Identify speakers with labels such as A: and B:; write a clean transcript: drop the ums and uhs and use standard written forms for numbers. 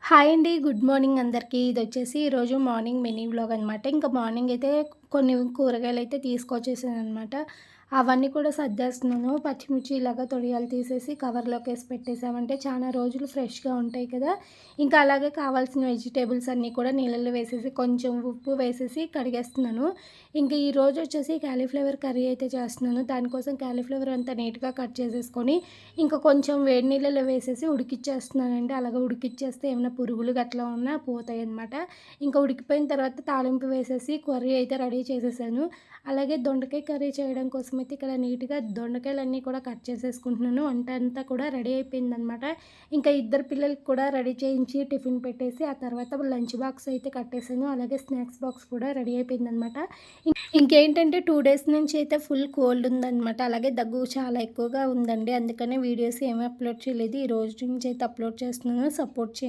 A: Hi అండి. Good morning అందరికీ. ఇదొచ్చేసి ఈరోజు మార్నింగ్ మినీ వ్లాగ్ అనమాట. ఇంకా మార్నింగ్ అయితే కొన్ని కూరగాయలైతే తీసుకొచ్చేసాననమాట. అవన్నీ కూడా సర్దేస్తున్నాను. పచ్చిమిర్చి ఇలాగ తొడియాలు తీసేసి కవర్‌లోకేసి పెట్టేసామంటే చాలా రోజులు ఫ్రెష్‌గా ఉంటాయి కదా! ఇంకా అలాగే కావాల్సిన వెజిటబుల్స్ అన్నీ కూడా నీళ్ళల్లో వేసేసి కొంచెం ఉప్పు వేసేసి కడిగేస్తున్నాను. ఇంక ఈరోజొచ్చేసి కాలీఫ్లవర్ కర్రీ అయితే చేస్తున్నాను. దానికోసం కాలీఫ్లవర్ అంతా నీట్‌గా కట్ చేసేసుకొని ఇంకా కొంచెం వేడి నీళ్ళలో వేసేసి ఉడికిచ్చేస్తున్నానండి. అలాగ ఉడికిచ్చేస్తే ఏమైనా పురుగులు గట్లా ఉన్నా పోతాయన్నమాట. ఇంకా ఉడికిపోయిన తర్వాత తాలింపు వేసేసి కర్రీ అయితే రెడీ చేసేసాను. అలాగే దొండకాయ కర్రీ చేయడం కోసమైతే ఇక్కడ నీట్‌గా దొండకాయలన్నీ కూడా కట్ చేసేసుకుంటున్నాను. వంట అంతా కూడా రెడీ అయిపోయిందనమాట. ఇంకా ఇద్దరు పిల్లలకి కూడా రెడీ చేయించి టిఫిన్ పెట్టేసి ఆ తర్వాత లంచ్ బాక్స్ అయితే కట్టేసాను. అలాగే స్నాక్స్ బాక్స్ కూడా రెడీ అయిపోయిందనమాట. ఇంకేంటంటే 2 డేస్ నుంచి అయితే ఫుల్ కోల్డ్ ఉందనమాట. అలాగే దగ్గు చాలా ఎక్కువగా ఉందండి. అందుకనే వీడియోస్ ఏమీ అప్‌లోడ్ చేయలేదు. ఈ రోజు నుంచి అయితే అప్‌లోడ్ చేస్తున్నాను. సపోర్ట్ చేయండి.